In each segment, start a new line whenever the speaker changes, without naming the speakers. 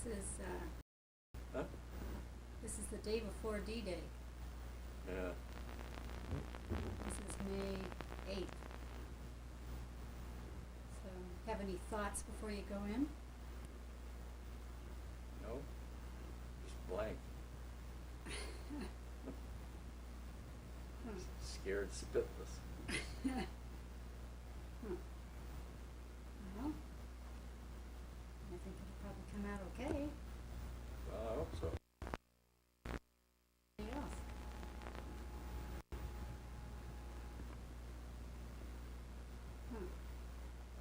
is
Huh?
this is the day before D-Day.
Yeah.
This is May 8th. So, have any thoughts before you go in?
No. Just blank. Scared spitless.
Well, I think it'll probably come out okay.
Well, I hope so.
Anything else?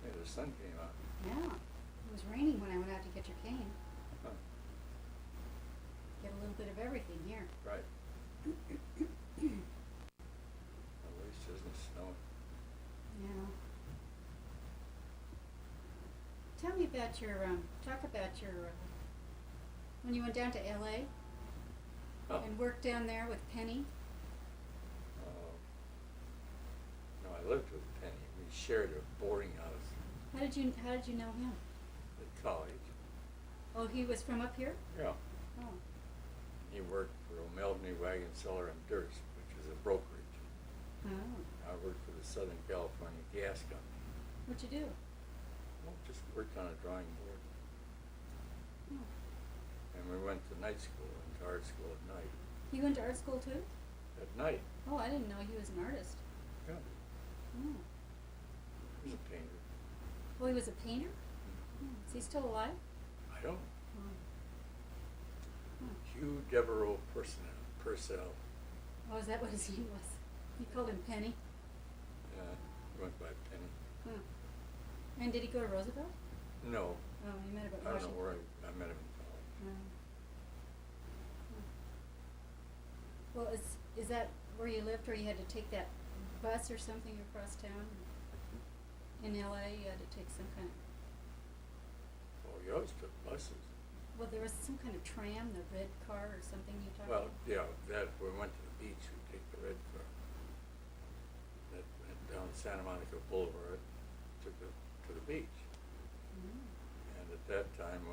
Hey, the sun came out.
Yeah. It was raining when I went out to get your cane.
Huh.
Get a little bit of everything here.
Right. At least it isn't snowing.
Yeah. Tell me about your, talk about your, when you went down to LA
Oh.
and worked down there with Penny.
No, I lived with Penny. We shared a boarding house
How did you know him?
at college.
Oh, he was from up here?
Yeah.
Oh.
He worked for O'Melveny Wagon Cellar and Durst, which is a brokerage.
Oh.
I worked for the Southern California Gas Company.
What'd you do?
Well, just worked on a drawing board.
Oh.
And we went to night school, and to art school at night.
He went to art school too?
At night.
Oh, I didn't know he was an artist.
Yeah.
Oh.
He was a painter.
Oh, he was a painter? Oh. Is he still alive?
I don't.
Oh. Oh.
Hugh Devereaux Purcell.
Oh, is that what his name was? You called him Penny?
He went by Penny.
Huh. And did he go to Roosevelt?
No.
Oh, you met him at
I don't
Washington.
know where I met him in college.
Oh. Well, is that where you lived, or you had to take that bus or something across town? In LA, you had to take some kind of,
Oh, you always took buses.
well, there was some kind of tram, the red car or something you talked
Well,
about?
yeah, that we went to the beach, we take the red car. That went down Santa Monica Boulevard, took it to the beach.
Mm.
And at that time,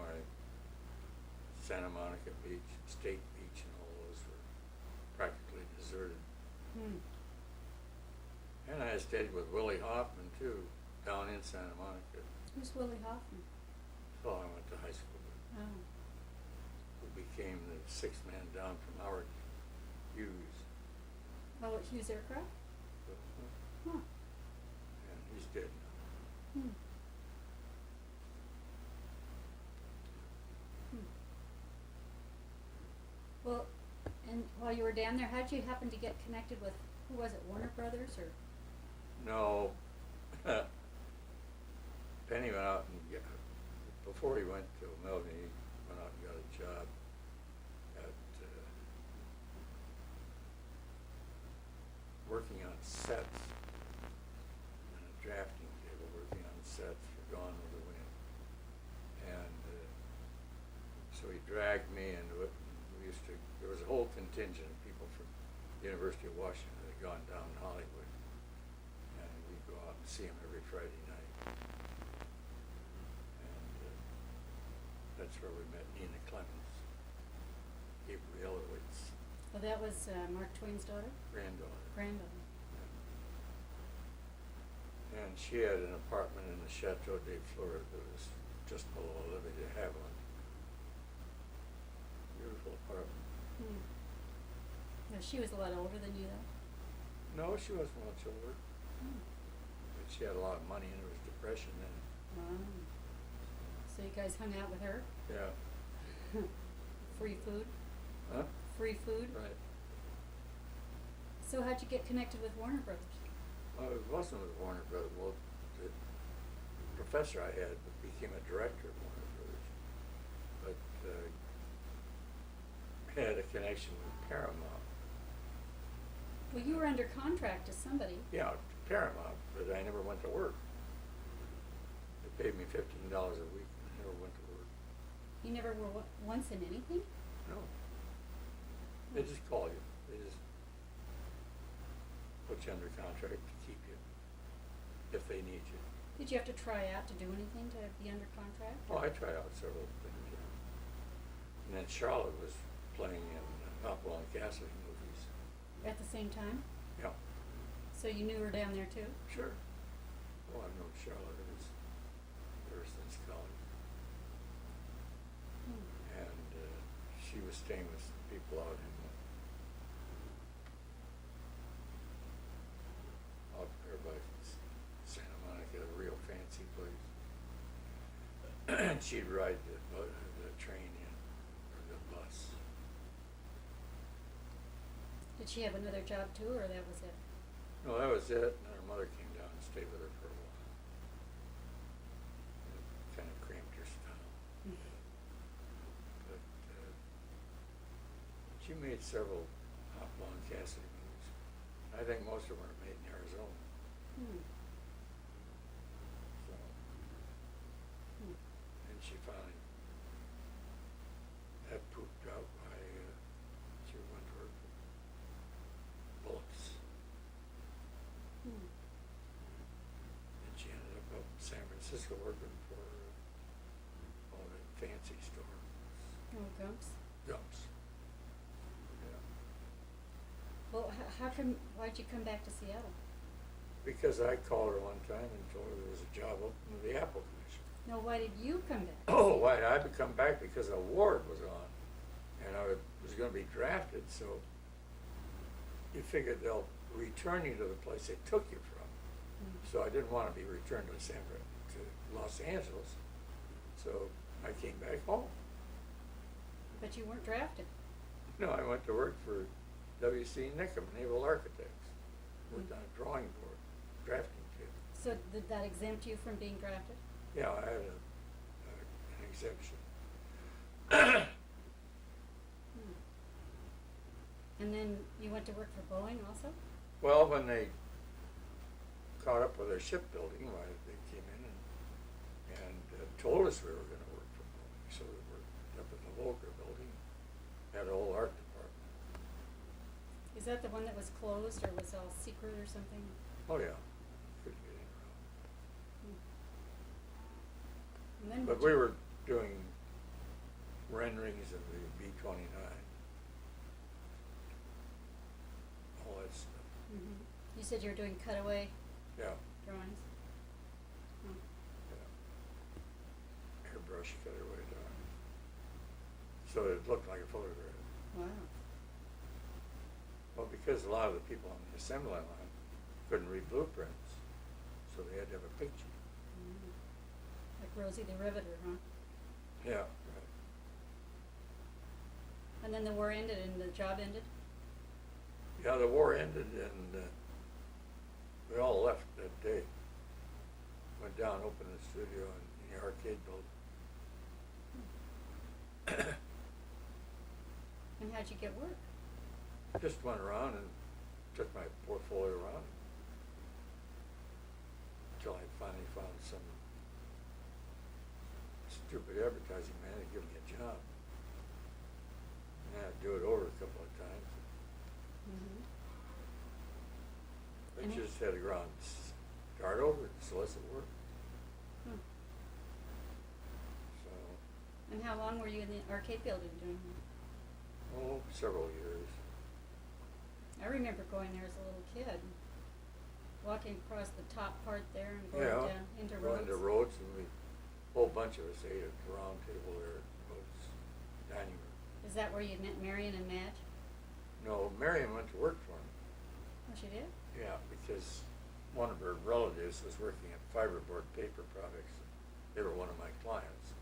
Santa Monica Beach, State Beach, and all those were practically deserted.
Hmm.
And I stayed with Willie Hoffman too, down in Santa Monica.
Who's Willie Hoffman?
So I went to high school with.
Oh.
Who became the sixth man down from Howard Hughes.
Oh, at Hughes Aircraft? Huh.
And he's dead now.
Hmm. Hmm. Well, and while you were down there, how'd you happen to get connected with, who was it, Warner Brothers or?
No. Penny went out and before he went to Melbourne, he went out and got a job at working on sets, on a drafting table, working on sets for Gone with the Wind. And so he dragged me into it. There was a whole contingent of people from the University of Washington that had gone down to Hollywood. And we'd go out and see him every Friday night. And that's where we met Nina Clemens, Gabrielowitz,
Oh, that was Mark Twain's daughter?
granddaughter.
Granddaughter.
And she had an apartment in the Chateau de Fleur that was just below Olivia de Havilland. Beautiful apartment.
Hmm. No, she was a lot older than you though?
No, she wasn't much older,
Hmm.
but she had a lot of money and there was depression then.
Wow. So you guys hung out with her?
Yeah.
Free food?
Huh?
Free food?
Right.
So how'd you get connected with Warner Brothers?
Well, it wasn't with Warner Brothers. Well, the professor I had became a director of Warner Brothers, but had a connection with Paramount.
Well, you were under contract to somebody.
Yeah, Paramount, but I never went to work. They paid me $15 a week, and I never went to work.
You never were once in anything?
No. They just call you. They just put you under contract to keep you if they need you.
Did you have to try out to do anything to be under contract?
Well, I tried out several things. Yeah. And then Charlotte was playing in Hopalong Cassidy movies.
At the same time?
Yeah,
So you knew her down there too?
sure. Well, I've known Charlotte ever since college.
Hmm.
And she was staying with some people out there by Santa Monica, a real fancy place. And she'd ride the train in, or the bus.
Did she have another job too, or that was it?
No, that was it. And then her mother came down and stayed with her for a while. It kind of cramped her style. But she made several Hopalong Cassidy movies. I think most of them are made in Arizona.
Hmm.
So,
Hmm.
and she finally got pooped out by, she went to work for Bullocks.
Hmm.
And she ended up in San Francisco working for all that fancy store.
Oh, Gumps.
Gumps. Yeah.
Well, how come, why'd you come back to Seattle?
Because I called her one time and told her there was a job open with the Apple Commission.
No, why did you come back?
Oh, why did I come back? Because a award was on, and I was going to be drafted. So you figured they'll return you to the place they took you from.
Hmm.
So I didn't want to be returned to Los Angeles. So I came back home.
But you weren't drafted.
No, I went to work for W.C. Nickham, Naval Architects. Worked on a drawing board, drafting table.
So did that exempt you from being drafted?
Yeah, I had an exemption.
Hmm. And then you went to work for Boeing also?
Well, when they caught up with their shipbuilding, why they came in and told us we were going to work for Boeing. So we worked up in the Volker building, had a whole art department.
Is that the one that was closed or was all secret or something?
Oh yeah, couldn't get in around.
Hmm. And then
But
what'd
we
you-
were doing renderings of the B-29, all that stuff.
Mhm. You said you were doing cutaway
Yeah,
drawings? Hmm.
yeah. Airbrush cut away down. So it looked like a photograph.
Wow.
Well, because a lot of the people on the assembly line couldn't read blueprints, so they had to have a picture.
Mm. Like Rosie the Riveter, huh?
Yeah, right.
And then the war ended and the job ended?
Yeah, the war ended and we all left that day. Went down, opened the studio in the arcade building.
And how'd you get work?
Just went around and took my portfolio around until I finally found some stupid advertising man to give me a job. And I had to do it over a couple of times.
Mm-hmm.
I
And-
just had to go around and start over and solicit work.
Hmm.
So,
And how long were you in the arcade building doing that?
oh, several years.
I remember going there as a little kid, walking across the top part there and going
Yeah,
down into
going
Rhodes.
to Rhodes, and a whole bunch of us ate at the round table there at Rhodes dining room.
Is that where you met Marion and Madge?
No, Marion went to work for me.
Oh, she did?
Yeah, because one of her relatives was working at Fiberboard Paper Products. They were one of my clients.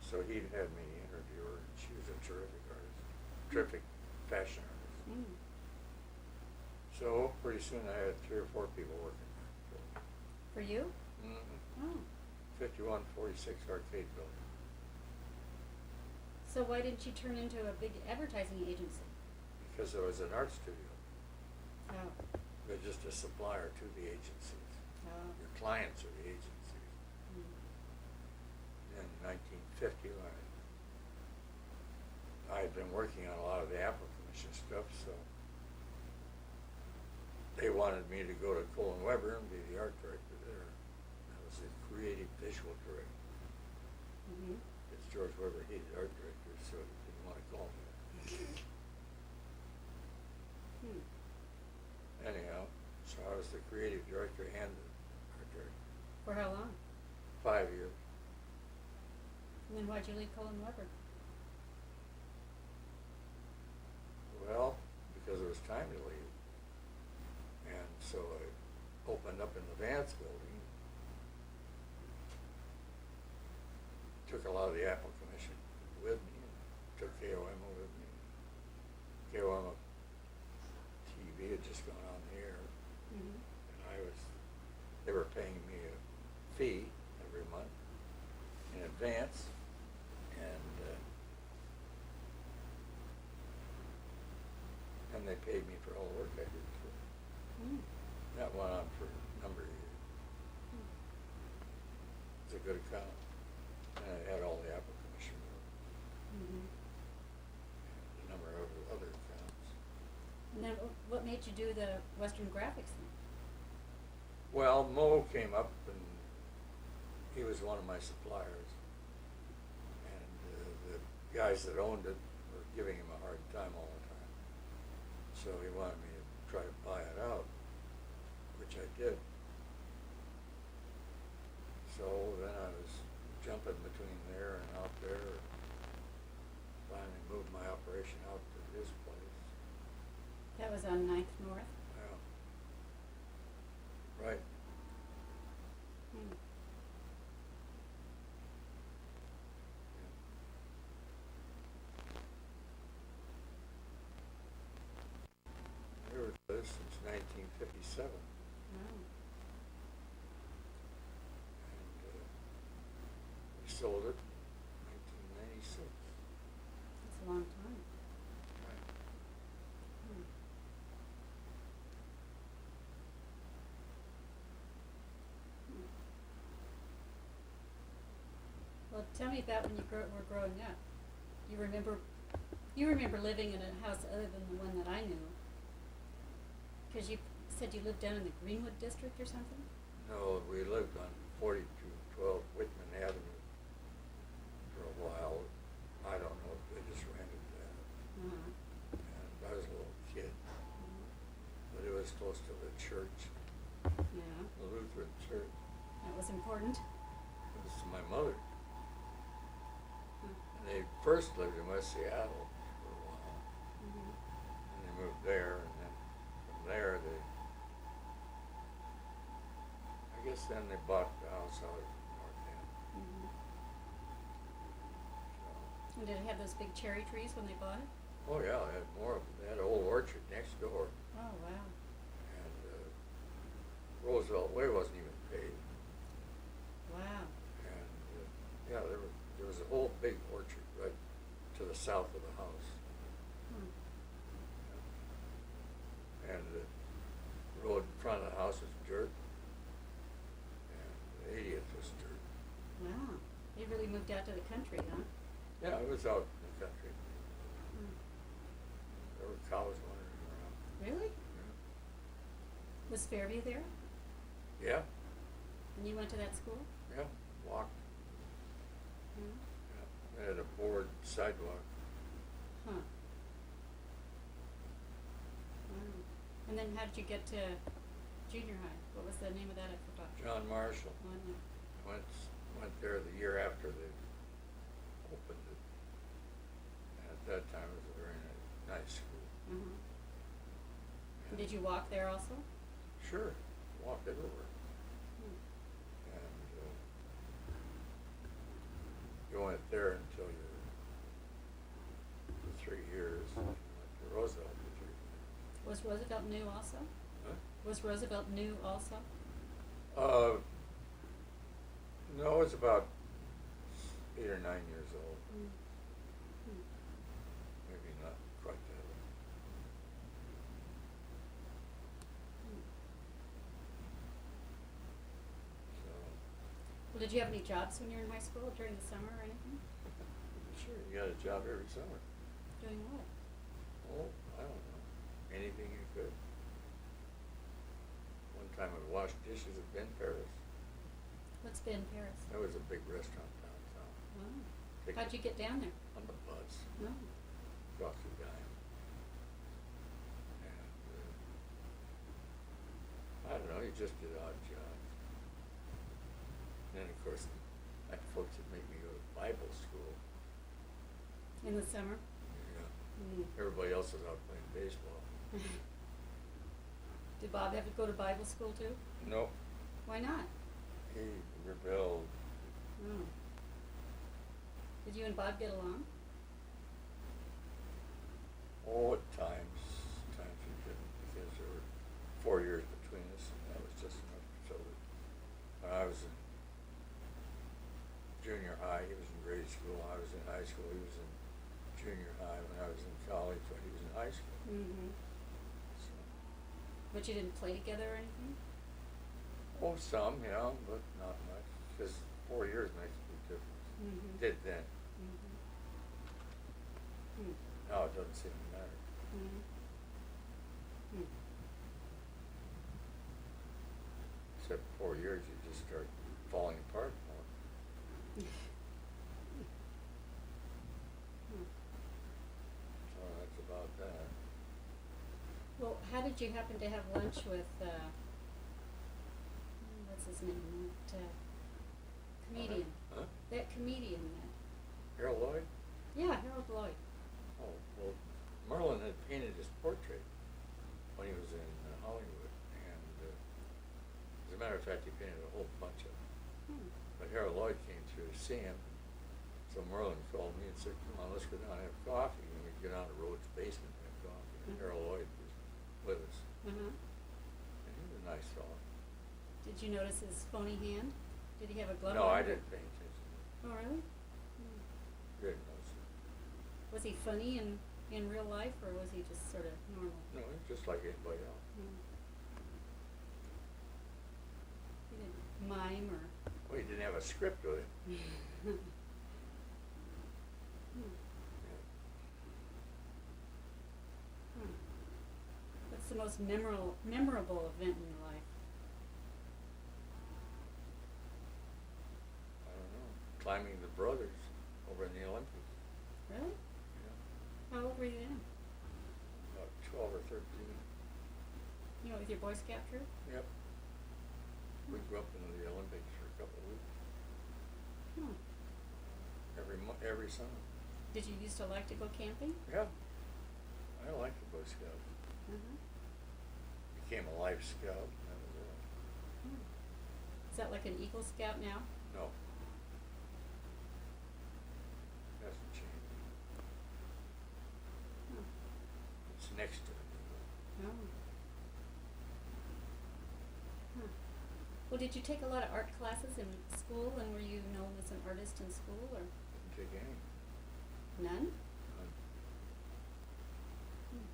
So he had me interview her, and she was a terrific artist, terrific fashion artist.
Mm.
So pretty soon I had 3 or 4 people working there.
For you?
Mm-hmm.
Oh.
5146 Arcade Building.
So why didn't you turn into a big advertising agency?
Because I was an art studio.
Oh.
They're just a supplier to the agencies.
Oh.
Your clients are the agencies.
Mm.
In 1950, I had been working on a lot of the Apple Commission stuff, so they wanted me to go to Colin Weber and be the art director there. I was the creative visual director.
Mm-hmm.
Because George Weber hated art directors, so he creative director and the art director.
For how long?
5 years.
And then why'd you leave Colin Weber?
Well, because it was time to leave. And so I opened up in the Vance building, took a lot of the Apple Commission with me, and took KOM with me. KOM TV had just gone on the air,
Mm-hmm.
and they were paying me a fee every month in advance, and they paid me for all the work I did. So
Mm.
that went on for a number of years.
Mm.
It's a good account, and I had all the Apple Commission work,
Mm-hmm.
and a number of other accounts.
And then what made you do the Western Graphics thing?
Well, Mo came up, and he was one of my suppliers, and the guys that owned it were giving him a hard time all the time. So he wanted me to try to buy it out, which I did. So then I was jumping between there and out there, and finally moved my operation out to his place.
That was on 9th North?
Yeah. Right.
Mm.
We were there since 1957,
Wow.
and we sold it in 1996.
That's a long time.
Right.
Hmm. Hmm. Well, tell me about when you were growing up. You remember living in a house other than the one that I knew? Because you said you lived down in the Greenwood district or something?
No, we lived on 4212 Whitman Avenue for a while. I don't know, they just rented that.
Uh-huh.
And I was a little kid,
Mhm.
but it was close to the church,
Yeah,
the Lutheran church.
that was important.
It was my mother.
Hmm.
And they first lived in West Seattle for a while,
Mhm.
and they moved there, and then from there I guess then they bought the house out of North End.
Mhm.
So,
And did it have those big cherry trees when they bought it?
oh yeah, they had more of them. They had an old orchard next door,
Oh, wow.
and Roosevelt Way wasn't even paved.
Wow.
And yeah, there was a whole big orchard right to the south of the house,
Hmm.
and the road in front of the house was dirt, and the 80th was dirt.
Wow. They really moved out to the country, huh?
Yeah, it was out in the country.
Hmm.
There were cows wandering around.
Really? Was Fairview there?
Yeah,
And you went to that school?
yeah, walked.
Hmm.
Yeah, they had a board sidewalk.
Huh. Wow. And then how did you get to junior high? What was the name of that? I forgot.
John Marshall.
Oh, no.
Went there the year after they opened it. And at that time, it was a very nice school.
Uh-huh. And did you walk there also?
Sure, walked everywhere.
Hmm.
And you went there until you for 3 years. And you went to Roosevelt for 3 years.
Was Roosevelt new also?
Huh?
Was Roosevelt new also?
No, it's about 8 or 9 years old.
Hmm. Hmm.
Maybe not quite that old.
Hmm.
So,
Well, did you have any jobs when you were in high school during the summer or anything?
sure, you got a job every summer.
Doing what?
Oh, I don't know. Anything you could. One time I washed dishes at Ben Paris.
What's Ben Paris?
That was a big restaurant downtown.
Oh.
Take
How'd you get down there?
On the bus.
No.
Across the dime. And I don't know, you just did odd jobs. And then, of course, I had folks that make me go to Bible school.
In the summer?
Yeah.
Mm.
Everybody else is out playing baseball.
Did Bob have to go to Bible school too?
Nope.
Why not?
He rebelled.
Oh. Did you and Bob get along?
Oh, at times we couldn't, because there were 4 years between us, and that was just enough. So that when I was in junior high, he was in grade school. I was in high school. He was in junior high. When I was in college, when he was in high school.
Mm-hmm.
So,
But you didn't play together or anything?
oh, some, yeah, but not much. Because 4 years makes a big difference.
Mm-hmm.
Did then.
Mm-hmm. Mm.
Now it doesn't seem to matter.
Mm-hmm. Mm.
Except 4 years, you just start falling apart more.
Mm.
So that's about that.
Well, how did you happen to have lunch with, what's his name, that comedian?
Huh?
That comedian, that,
Harold Lloyd?
yeah, Harold Lloyd.
Oh, well, Merlin had painted his portrait when he was in Hollywood, and as a matter of fact, he painted a whole bunch of them.
Hmm.
But Harold Lloyd came through to see him, so Merlin called me and said, "Come on, let's go down and have coffee." And we'd go down to Rhodes' basement and have coffee. And
Mhm.
Harold Lloyd was with us,
Uh-huh.
and he was a nice fellow.
Did you notice his phony hand? Did he have a glove
No,
on?
I didn't pay attention.
Oh, really? Hmm.
Didn't notice it.
Was he funny in real life, or was he just sort of normal?
No, he was just like anybody else.
Hmm. He didn't mime or...
Well, he didn't have a script with him.
Hmm.
Yeah.
Hmm. What's the most memorable event in your life?
I don't know. Climbing the brothers over in the Olympics.
Really?
Yeah.
How old were you then?
About 12 or 13.
You know, with your Boy Scout troop?
Yep. We grew up into the Olympics for a couple of weeks.
Hmm.
Every summer.
Did you used to like to go camping?
Yeah. I liked the Boy Scouts.
Uh-huh.
Became a Life Scout. That was it.
Hmm. Is that like an Eagle Scout now?
No. Hasn't changed.
Hmm.
It's next to it.
Oh. Huh. Well, did you take a lot of art classes in school, and were you known as an artist in school, or
Didn't take any.
none?
None.
Hmm.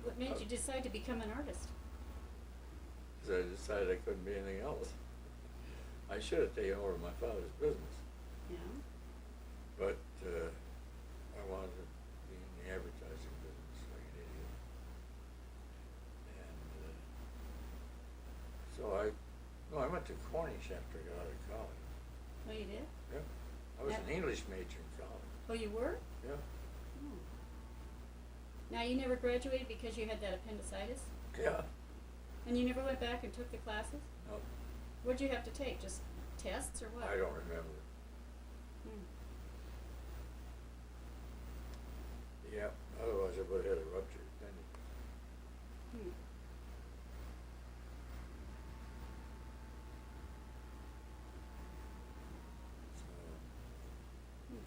What made you decide to become an artist?
Because I decided I couldn't be anything else. I should have taken over my father's business,
Yeah.
but I wanted to be in the advertising business like an idiot. And so I went to Cornish after I got out of college.
Oh, you did?
Yeah. I was
Yeah.
an English major in college.
Oh, you were?
Yeah.
Oh. Now, you never graduated because you had that appendicitis?
Yeah.
And you never went back and took the classes?
No,
What'd you have to take? Just tests or what?
I don't remember.
Hmm.
Yeah. Otherwise, I would have had a ruptured appendix.
Hmm.
So,
Hmm.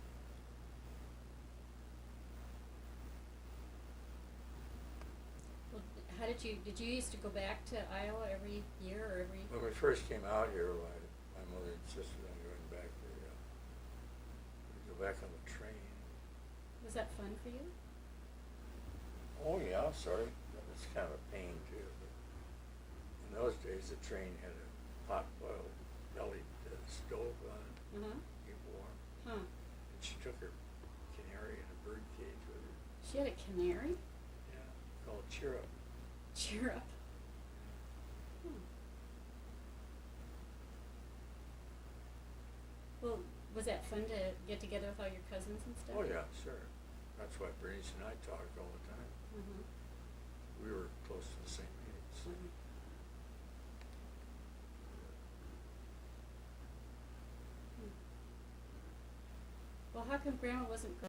Well, how did you used to go back to Iowa every year or every?
when we first came out here, my mother insisted on going back there. We'd go back on the train.
Was that fun for you?
Oh yeah, sorry. That was kind of a pain too. But in those days, the train had a hot boiled belly stove on it,
Uh-huh.
keep warm.
Huh.
And she took her canary in a bird cage with her.
She had a canary?
Yeah, called Cheer Up.
Cheer up. Hmm. Well, was that fun to get together with all your cousins and stuff?
Oh yeah, sure. That's why Bernice and I talked all the time.
Uh-huh.
We were close to the same age. So.
Uh-huh. Well, how come Grandma wasn't